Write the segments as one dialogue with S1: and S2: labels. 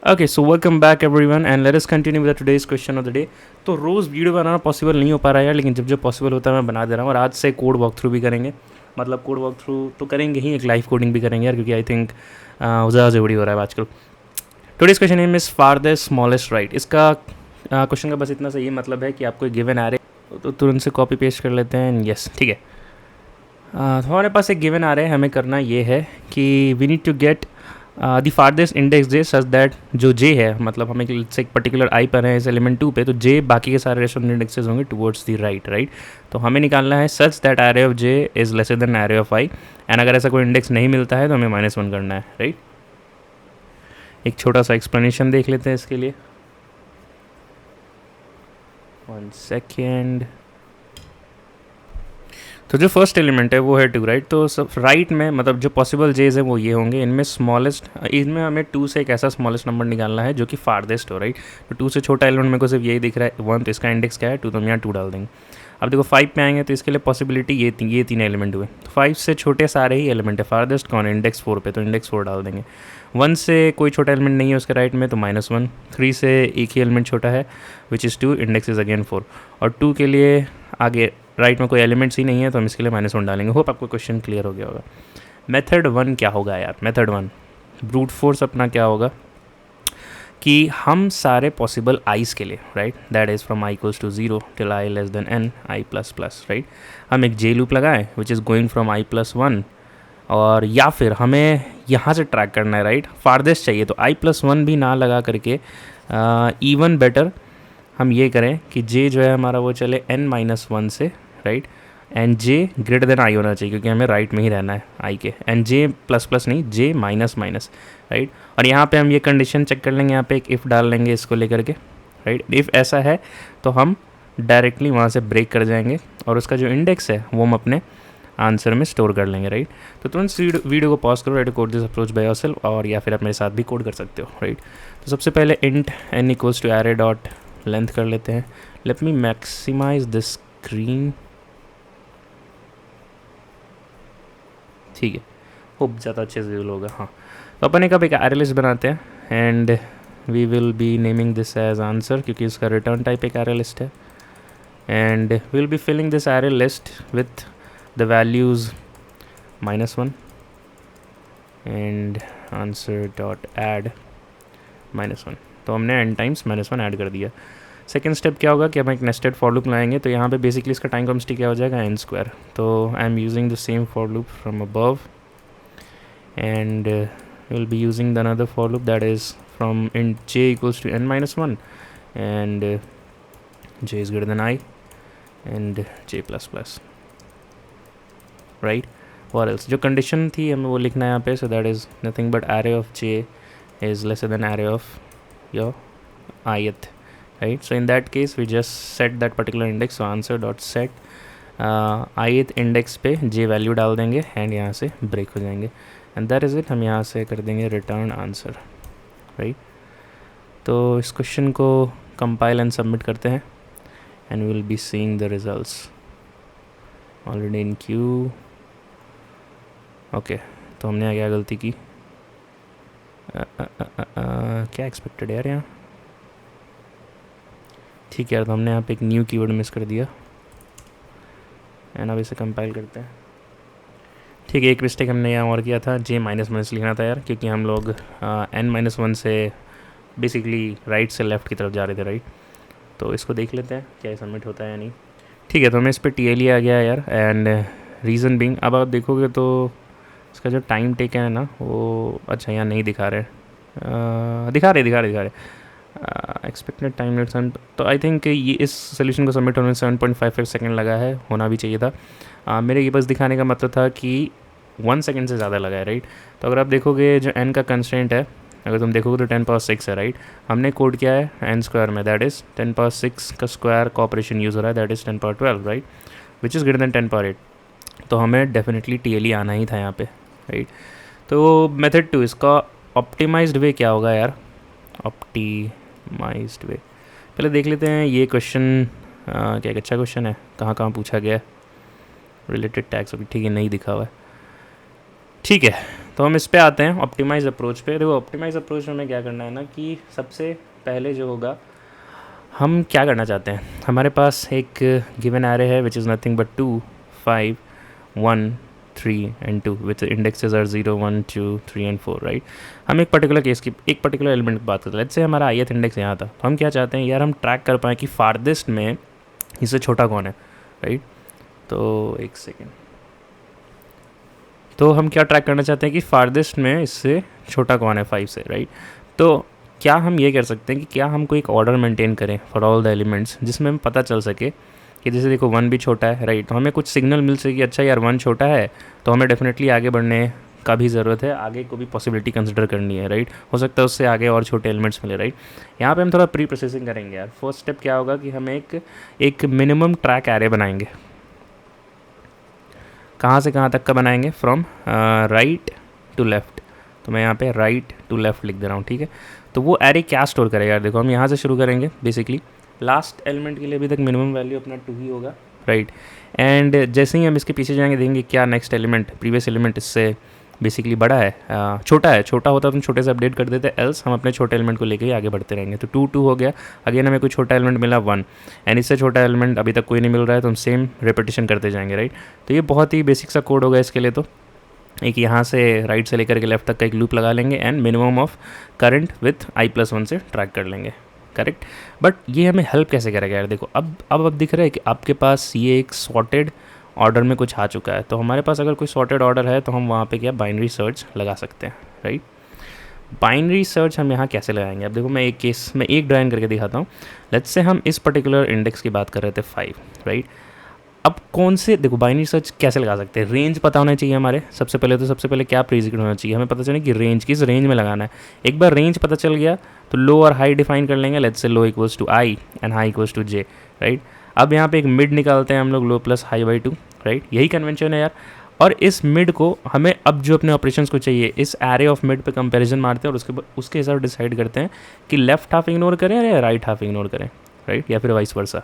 S1: Okay, so welcome back everyone and let us continue with today's question of the day. तो रोज़ video बनाना possible नहीं हो पा रहा है यार, लेकिन जब जब पॉसिबल होता है मैं बना दे रहा हूँ। और आज से कोड वॉक थ्रू भी करेंगे, मतलब कोड वॉक थ्रू तो करेंगे ही, एक लाइव कोडिंग भी करेंगे यार, क्योंकि आई थिंक ज़्यादा ज़रूरी हो रहा है आजकल। टुडेस क्वेश्चन है मिस फारदेस्ट स्मॉलेस्ट राइट। इसका क्वेश्चन का बस इतना सा ये मतलब है कि आपको गिवन आ रहे तो तुरंत से कॉपी पेस्ट कर लेते हैं। यस, ठीक है। तो हमारे पास एक गिवन आ रहा है, हमें करना ये है कि we need to get the farthest index J such that जो जे है, मतलब हमें एक पर्टिकुलर आई पर है इस एलिमेंट 2 पे, तो जे बाकी के सारे रेस्टोरेंट इंडेक्सेस होंगे टुवर्ड्स द राइट। तो हमें निकालना है such that array of J is lesser than array of I, and अगर ऐसा कोई इंडेक्स नहीं मिलता है तो हमें -1 करना है, राइट। एक छोटा सा एक्सप्लेनेशन देख लेते हैं इसके लिए। 1 सेकेंड। तो जो फर्स्ट एलिमेंट है वो है 2, राइट। तो सब राइट में मतलब जो पॉसिबल जेज है वो ये होंगे, इनमें स्मॉलेस्ट, इसमें हमें 2 से एक ऐसा स्मॉलेस्ट नंबर निकालना है जो कि फारदेस्ट हो, राइट। तो 2 से छोटा एलिमेंट मेरे को सिर्फ यही दिख रहा है 1, तो इसका इंडेक्स क्या है 2, तो हम यहाँ 2 डाल देंगे। अब देखो 5 पे आएंगे तो इसके लिए पॉसिबिलिटी ये तीन एलिमेंट हुए, तो 5 से छोटे सारे ही एलिमेंट है। फारदेस्ट कौन है, इंडेक्स 4 पे, तो इंडेक्स 4 डाल देंगे। 1 से कोई छोटा एलिमेंट नहीं है उसके राइट में, तो -1। 3 से एक ही एलिमेंट छोटा है which is 2, index is again 4। और 2 के लिए आगे राइट में कोई एलिमेंट्स ही नहीं है, तो हम इसके लिए -1 डालेंगे। होप आपको क्वेश्चन क्लियर हो गया होगा। मेथड 1 क्या होगा यार, मेथड 1 ब्रूट फोर्स अपना क्या होगा कि हम सारे पॉसिबल आइज़ के लिए, right, that is from i equals to 0 till i less than n i plus plus, right, हम एक जे लूप लगाएं which is going from i+1, और या फिर हमें यहाँ से ट्रैक करना है, राइट, फारदेस्ट चाहिए, तो i+1 भी ना लगा करके इवन बेटर हम ये करें कि जे जो है हमारा वो चले n-1 से, right, and J greater than I होना चाहिए, क्योंकि हमें राइट में ही रहना है आई के, एंड जे प्लस प्लस नहीं, जे माइनस, राइट। और यहाँ पे हम ये कंडीशन चेक कर लेंगे, यहाँ पे एक इफ़ डाल लेंगे इसको लेकर के, राइट। इफ़ ऐसा है तो हम डायरेक्टली वहाँ से ब्रेक कर जाएंगे, और उसका जो इंडेक्स है वो हम अपने आंसर में स्टोर कर लेंगे, राइट। तो तुरंत वीडियो को पॉज करो, right, code this approach by yourself, और या फिर आप मेरे साथ भी कोड कर सकते हो, राइट। तो सबसे पहले int n equals to array dot length कर लेते हैं। Let me maximise the screen, ठीक है, होप ज़्यादा अच्छे से विजिबल होगा। हाँ, तो अपन एक अब एक एरे लिस्ट बनाते हैं, and we will be naming this as answer, क्योंकि इसका रिटर्न टाइप एक एरे लिस्ट है, and we will be filling this array list with the values -1 and answer dot add -1। तो हमने n टाइम्स -1 ऐड कर दिया। सेकेंड स्टेप क्या होगा कि हम एक नेस्टेड फॉर लूप लाएंगे, तो यहाँ पे बेसिकली इसका टाइम कॉन्स्टेंट क्या हो जाएगा n²। तो I am using the same for loop from above, and will be using the another for loop that is from int j equals to n-1 and j is greater than i and j plus plus, right. और else जो condition थी हमें वो लिखना है यहाँ पे, so that is nothing but array of j is lesser than array of your ith, right. So in that case we just set that particular index, so answer dot set ith index पे j value डाल देंगे, and यहाँ से break हो जाएंगे, and that is it. हम यहाँ से कर देंगे रिटर्न आंसर, राइट। तो इस क्वेश्चन को कंपाइल एंड सबमिट करते हैं, and we will be seeing the results already in queue. Okay, तो हमने क्या गलती की, क्या एक्सपेक्टेड यार यहाँ, ठीक है यार, तो हमने यहाँ पे एक न्यू कीवर्ड मिस कर दिया, एंड अब इसे कंपाइल करते हैं। ठीक है, एक मिस्टेक हमने यहाँ और किया था, j-1 लिखना था यार, क्योंकि हम लोग n-1 से बेसिकली राइट से लेफ़्ट की तरफ जा रहे थे, राइट। तो इसको देख लेते हैं क्या सबमिट होता है या नहीं। ठीक है, तो हमें इस पर TLE आ गया यार, एंड रीज़न बिंग, अब आप देखोगे तो इसका जो टाइम टेकन है ना वो, अच्छा यहाँ नहीं दिखा रहे, दिखा रहे एक्सपेक्टेड टाइम रेट, तो आई थिंक ये इस सोल्यूशन को सबमिट होने में 7.55 सेकंड लगा है, होना भी चाहिए था। मेरे ये बस दिखाने का मतलब था कि 1 सेकंड से ज़्यादा लगा है, राइट। तो अगर आप देखोगे जो n का कंस्ट्रेंट है, अगर तुम देखोगे तो 10⁻6 है, राइट। हमने कोड किया है n² में, दैट इज़ 10⁻6 का स्क्वायर का ऑपरेशन यूज़ हो रहा है, that is 10⁻12, right, which is greater then 10⁻8। तो हमें डेफिनेटली TLE आना ही था यहाँ पे, राइट। तो मेथड 2 इसका ऑप्टिमाइज्ड वे क्या होगा यार, ऑप्टिमाइज्ड वे पहले देख लेते हैं। ये क्वेश्चन क्या एक अच्छा क्वेश्चन है, कहाँ पूछा गया है, रिलेटेड टैग्स, अभी ठीक है नहीं दिखा हुआ है, ठीक है। तो हम इस पे आते हैं ऑप्टिमाइज अप्रोच पे। देखो ऑप्टिमाइज अप्रोच में हमें क्या करना है ना कि सबसे पहले जो होगा, हम क्या करना चाहते हैं, हमारे पास एक गिवन एरे है which is nothing but 2 5 1 3 and 2 which indexes are 0 1 2 3 and 4 right. हम एक पर्टिकुलर केस की एक पर्टिकुलर एलिमेंट की बात करते हैं। लेट्स से हमारा ith इंडेक्स यहाँ था, तो हम क्या चाहते हैं यार, हम ट्रैक कर पाएँ कि फारदेस्ट में इससे छोटा कौन है, राइट। तो एक सेकेंड, तो हम क्या ट्रैक करना चाहते हैं कि फारदेस्ट में इससे छोटा कौन है 5 से, राइट। तो क्या हम ये कर सकते हैं कि क्या हम कोई एक ऑर्डर मेंटेन करें फॉर ऑल द एलिमेंट्स, जिसमें हमें पता चल सके कि जैसे देखो 1 भी छोटा है, राइट। तो हमें कुछ सिग्नल मिल सके कि अच्छा यार 1 छोटा है, तो हमें डेफिनेटली आगे बढ़ने का भी ज़रूरत है, आगे को भी पॉसिबिलिटी कंसिडर करनी है, राइट। हो सकता है उससे आगे और छोटे एलिमेंट्स मिले, राइट। यहाँ पे हम थोड़ा प्री प्रोसेसिंग करेंगे यार। फर्स्ट स्टेप क्या होगा कि हम एक मिनिमम ट्रैक एरे बनाएंगे। कहाँ से कहाँ तक का बनाएंगे, फ्रॉम राइट टू लेफ़्ट। तो मैं यहाँ पे राइट टू लेफ़्ट लिख दे रहा हूँ, ठीक है। तो वो एरे क्या स्टोर करेगा यार, देखो हम यहाँ से शुरू करेंगे। बेसिकली लास्ट एलिमेंट के लिए अभी तक मिनिमम वैल्यू अपना 2 ही होगा, राइट। एंड जैसे ही हम इसके पीछे जाएंगे देखेंगे क्या नेक्स्ट एलिमेंट, प्रीवियस एलिमेंट इससे बेसिकली बड़ा है, छोटा है। छोटा होता तो हम छोटे से अपडेट कर देते, एल्स हम अपने छोटे एलिमेंट को लेके ही आगे बढ़ते रहेंगे। तो 2 2 हो गया। अगेन हमें कोई छोटा एलिमेंट मिला 1, एंड इससे छोटा एलिमेंट अभी तक कोई नहीं मिल रहा है, तो हम सेम रिपीटिशन करते जाएंगे, राइट। तो ये बहुत ही बेसिक सा कोड होगा इसके लिए। तो एक यहाँ से राइट से लेकर के लेफ्ट तक का एक लूप लगा लेंगे and minimum of current with i+1 से ट्रैक कर लेंगे, करेक्ट। बट ये हमें हेल्प कैसे करेगा यार, देखो अब दिख रहा है कि आपके पास ये एक सॉर्टेड ऑर्डर में कुछ आ चुका है। तो हमारे पास अगर कोई सॉर्टेड ऑर्डर है तो हम वहाँ पे क्या बाइनरी सर्च लगा सकते हैं, राइट। बाइनरी सर्च हम यहाँ कैसे लगाएंगे, अब देखो मैं एक केस में एक ड्राइन करके दिखाता हूँ। लेट्स से हम इस पर्टिकुलर इंडेक्स की बात कर रहे थे 5, राइट। अब कौन से, देखो बाइनरी सर्च कैसे लगा सकते हैं, रेंज पता होना चाहिए हमारे सबसे पहले। तो सबसे पहले क्या प्रीडिक्ट होना चाहिए, हमें पता चले कि रेंज किस रेंज में लगाना है। एक बार रेंज पता चल गया तो लो और हाई डिफाइन कर लेंगे। Let's say low equals to i and high equals to j, right. अब यहाँ पे एक मिड निकालते हैं हम लोग, low plus high by 2, right. यही कन्वेंशन है यार। और इस मिड को हमें अब जो अपने ऑपरेशंस को चाहिए, इस एरे ऑफ मिड पे कंपैरिजन मारते हैं और उसके हिसाब डिसाइड करते हैं कि लेफ्ट हाफ इग्नोर करें या राइट हाफ इग्नोर करें, राइट, या फिर वाइस वर्सा।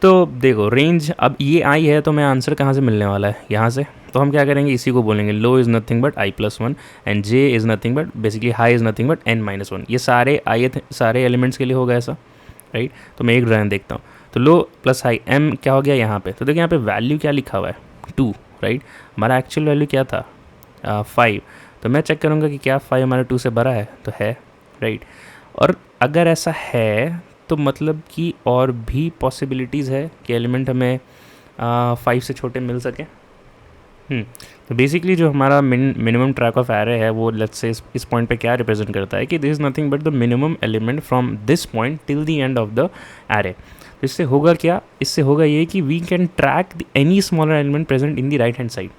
S1: तो देखो रेंज अब ये आई है, तो मैं आंसर कहाँ से मिलने वाला है, यहाँ से। तो हम क्या करेंगे, इसी को बोलेंगे low is nothing but i+1 and j is nothing but basically high is nothing but n-1। ये सारे एलिमेंट्स के लिए होगा ऐसा, राइट। तो मैं एक ड्राइंग देखता हूँ। तो लो प्लस हाई m क्या हो गया यहाँ पे, तो देखिए यहाँ पे वैल्यू क्या लिखा हुआ है 2, राइट। हमारा एक्चुअल वैल्यू क्या था 5। तो मैं चेक करूँगा कि क्या 5 हमारे 2 से बड़ा है, तो है, राइट। और अगर ऐसा है तो मतलब कि और भी पॉसिबिलिटीज़ है कि एलिमेंट हमें 5 से छोटे मिल सके। तो बेसिकली जो हमारा मिनिमम ट्रैक ऑफ एरे है वो लेट्स से इस पॉइंट पे क्या रिप्रेजेंट करता है कि this is nothing but the minimum element from this point till the end of the array. तो इससे होगा क्या, इससे होगा ये कि we can track any smaller element present in the right hand side.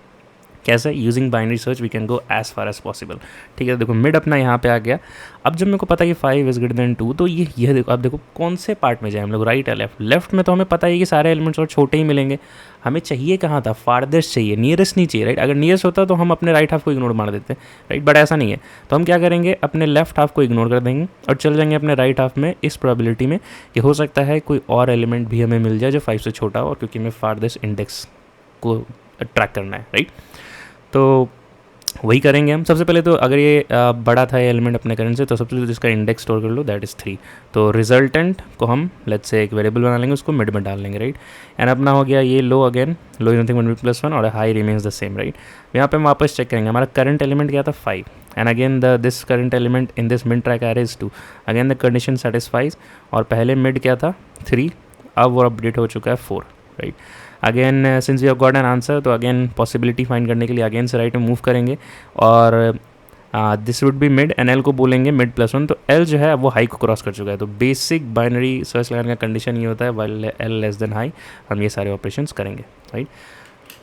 S1: कैसे, using binary search we can go as far as possible, ठीक है। देखो मिड अपना यहाँ पे आ गया। अब जब मेरे को पता है कि 5 इज ग्रेटर देन 2, तो ये देखो, अब देखो कौन से पार्ट में जाए हम लोग, राइट या लेफ्ट। लेफ्ट में तो हमें पता है कि सारे एलिमेंट्स और छोटे ही मिलेंगे। हमें चाहिए कहाँ था, फारदेस्ट चाहिए, नियरेस्ट नहीं चाहिए, राइट। अगर नियरेस्ट होता तो हम अपने राइट हाफ को इग्नोर मार देते, राइट। बट ऐसा नहीं है, तो हम क्या करेंगे, अपने लेफ्ट हाफ को इग्नोर कर देंगे और चल जाएंगे अपने राइट हाफ में, इस प्रोबेबिलिटी में कि हो सकता है कोई और एलिमेंट भी हमें मिल जाए जो 5 से छोटा हो, और क्योंकि हमें फारदेस्ट इंडेक्स को ट्रैक करना है, राइट। तो वही करेंगे हम। सबसे पहले तो अगर ये बड़ा था ये एलिमेंट अपने करंट से, तो सबसे पहले इसका इंडेक्स स्टोर कर लो, दैट इज़ 3। तो रिजल्टेंट को हम लेट्स से एक वेरिएबल बना लेंगे, उसको मिड में डाल लेंगे, राइट। एंड अपना हो गया ये low, again low is nothing but +1 और high remains the same, right. यहाँ पे हम वापस चेक करेंगे, हमारा करंट एलिमेंट क्या था 5, and again this current element in this mid track array is 2। Again the condition satisfies, और पहले मिड क्या था 3, अब वो अपडेट हो चुका है 4, right. Again since we have got an answer, तो अगेन पॉसिबिलिटी फाइंड करने के लिए अगेन से राइट में मूव करेंगे, और this would be mid and L को बोलेंगे मिड +1। तो एल जो है वो हाई को क्रॉस कर चुका है। तो बेसिक बाइनरी सर्च लगाने का कंडीशन ये होता है, while l less than high हम ये सारे ऑपरेशंस करेंगे, right.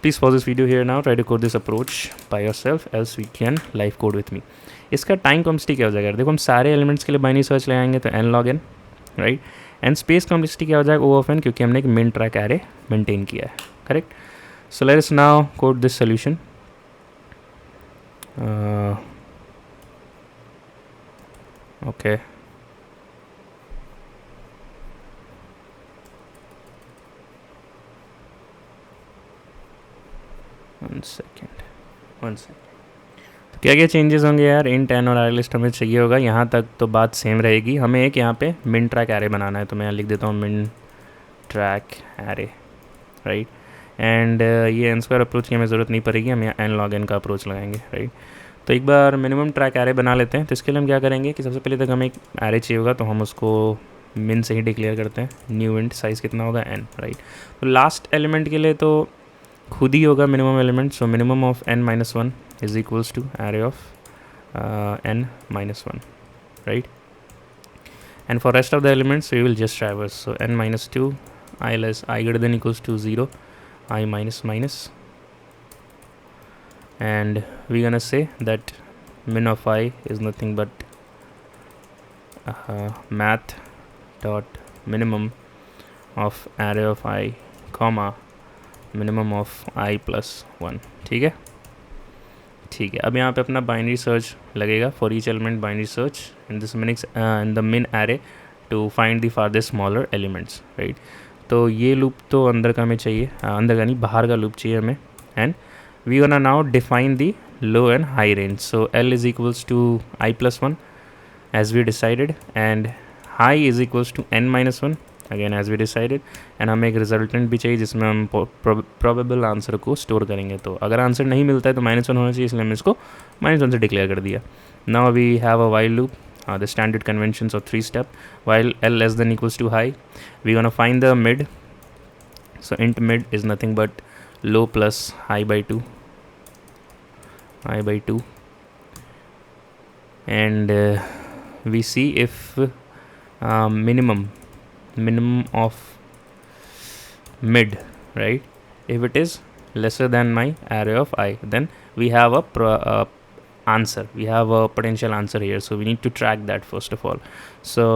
S1: Please pause this video here now, try to code this approach by yourself, else we can live code with me. इसका टाइम कॉम्प्लेक्सिटी क्या हो जाएगा, देखो हम सारे एलिमेंट्स के लिए बाइनरी सर्च लगाएंगे तो n log n, right. And space complexity क्या हो जाएगा O of n, क्योंकि हमने एक मिन ट्रैक एरे मेंटेन किया है, correct. So let's now code this solution. Okay, one second. क्या क्या चेंजेस होंगे यार, इंट एन और एरे लिस्ट हमें चाहिए होगा, यहाँ तक तो बात सेम रहेगी। हमें एक यहाँ पे मिन ट्रैक एरे बनाना है, तो मैं यहाँ लिख देता हूँ मिन ट्रैक एरे, राइट। एंड ये एन स्क्वायर अप्रोच की हमें ज़रूरत नहीं पड़ेगी, हम यहाँ एन लॉग एन का अप्रोच लगाएंगे, राइट। तो एक बार मिनिमम ट्रैक एरे बना लेते हैं। तो इसके लिए हम क्या करेंगे कि सबसे पहले तक हमें एक एरे चाहिए होगा, तो हम उसको मिन से ही डिक्लेयर करते हैं। न्यू इंट साइज़ कितना होगा एन, राइट। तो लास्ट एलिमेंट के लिए तो खुद ही होगा minimum element, so minimum of n minus one is equals to array of n minus one, right? And for rest of the elements we will just traverse, so n minus 2 I less I greater than equals to 0 I minus minus, and we're gonna say that min of I is nothing but math dot minimum of array of I comma minimum of I plus 1, ठीक है। ठीक है, अब यहाँ पे अपना binary search लगेगा, for each element binary search in this minix in the min array to find the farthest smaller elements, right. तो ये लूप तो अंदर का हमें चाहिए, अंदर का नहीं, बाहर का लूप चाहिए हमें। And we gonna now define the low and high range, so l is equals to i plus one as we decided, and high is equals to n minus one again as we decided. And हमें एक resultant भी चाहिए जिसमें हम probable answer को store करेंगे। तो अगर आंसर नहीं मिलता है तो माइनस वन होना चाहिए, इसलिए हमने इसको माइनस वन से डिक्लेयर कर दिया। Now we have a while loop, the standard conventions of 3 step. While l less than equals to high, we gonna find the mid, so int mid is nothing but low plus high by two, and we see if minimum of mid, right? If it is lesser than my array of I, then we have a answer, we have a potential answer here, so we need to track that first of all. So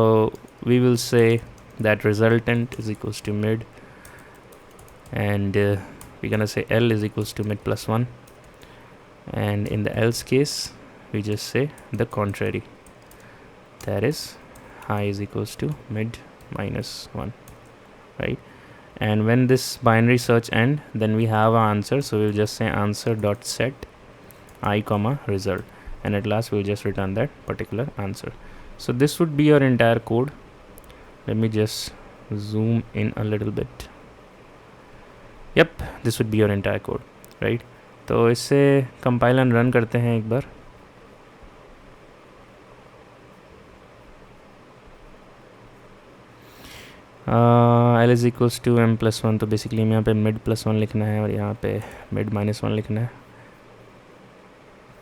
S1: we will say that resultant is equals to mid, and we're gonna say L is equals to mid plus 1, and in the else case we just say the contrary, that is high is equals to mid minus 1, right? And when this binary search end, then we have our answer, so we'll just say answer dot set I comma result, and at last we'll just return that particular answer. So this would be your entire code. Let me just zoom in a little bit. Yep, this would be your entire code, right? तो इससे compile and run करते हैं एक बार। L is equals to M plus one, तो basically हमें यहाँ पे मिड प्लस वन लिखना है और यहाँ पे मिड माइनस वन लिखना है।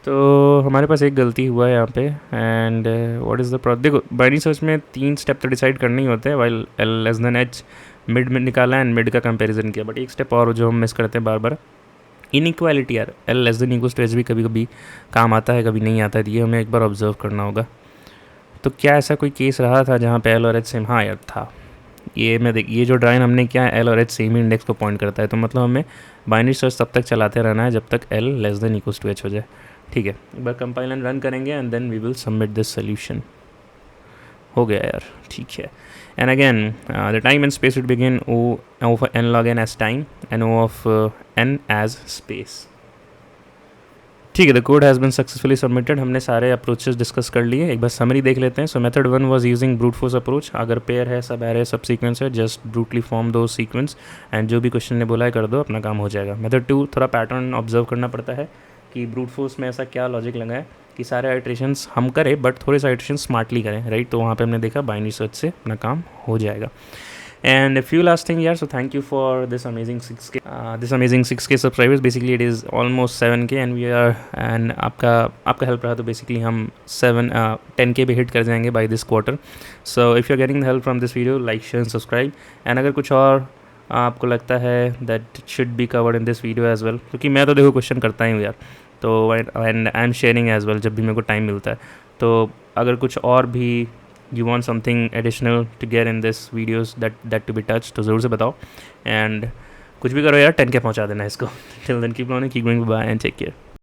S1: तो हमारे पास एक गलती हुआ है यहाँ पे, and what is the problem. देखो बाइनरी सर्च में 3 स्टेप तो डिसाइड करने ही होते हैं, while l less than h mid में निकाला एंड मिड का कंपैरिजन किया, बट एक स्टेप और जो हम मिस करते हैं बार बार, इनइक्वालिटी यार। L less than equals to h भी कभी कभी काम आता है, कभी नहीं आता है, ये हमें एक बार ऑब्जर्व करना होगा। तो क्या ऐसा कोई केस रहा था जहाँ पे एल और एच सेम? हाँ यार था। ये मैं देख, ये जो ड्राइन हमने किया है एल और एच सेम ही इंडेक्स को पॉइंट करता है, तो मतलब हमें बाइनरी सर्च तब तक चलाते रहना है जब तक l less than equals to h हो जाए, ठीक है। एक बार कंपाइल एंड रन करेंगे and then we will submit this solution. हो गया यार, ठीक है। And again the time and space would begin O of n log n as time and O of n as space, ठीक है। The code has been successfully submitted. हमने सारे approaches discuss कर लिए, एक बार समरी देख लेते हैं। सो method 1 was using brute force approach. अगर पेयर है, सब एरे, सब सीक्वेंस है, जस्ट ब्रूटली फॉर्म दो सीक्वेंस एंड जो भी क्वेश्चन ने बोला है कर दो, अपना काम हो जाएगा। मेथड 2 थोड़ा पैटर्न ऑब्जर्व करना पड़ता है कि ब्रूट फोर्स में ऐसा क्या लॉजिक लगा है कि सारे आइट्रेशंस हम करें बट थोड़े से आइट्रेशन स्मार्टली करें, राइट। तो वहाँ पे हमने देखा बाइनरी सर्च से अपना काम हो जाएगा। And a few last thing here, so thank you for this amazing 6K subscribers. Basically it is almost 7K and we are, and आपका help रहा तो basically हम 10K भी hit कर जाएंगे by this quarter. So if you're getting the help from this video, like, share and subscribe. And अगर कुछ और आपको लगता है that should be covered in this video as well, क्योंकि मैं तो देखो क्वेश्चन करता ही हूँ यार, तो and I am sharing as well जब भी मेरे को टाइम मिलता है। तो अगर कुछ और भी you want something additional to get in this videos that to be touched, तो ज़रूर से बताओ। एंड कुछ भी करो यार 10K पहुंचा देना इसको। Till then keep learning, keep going, bye and take care.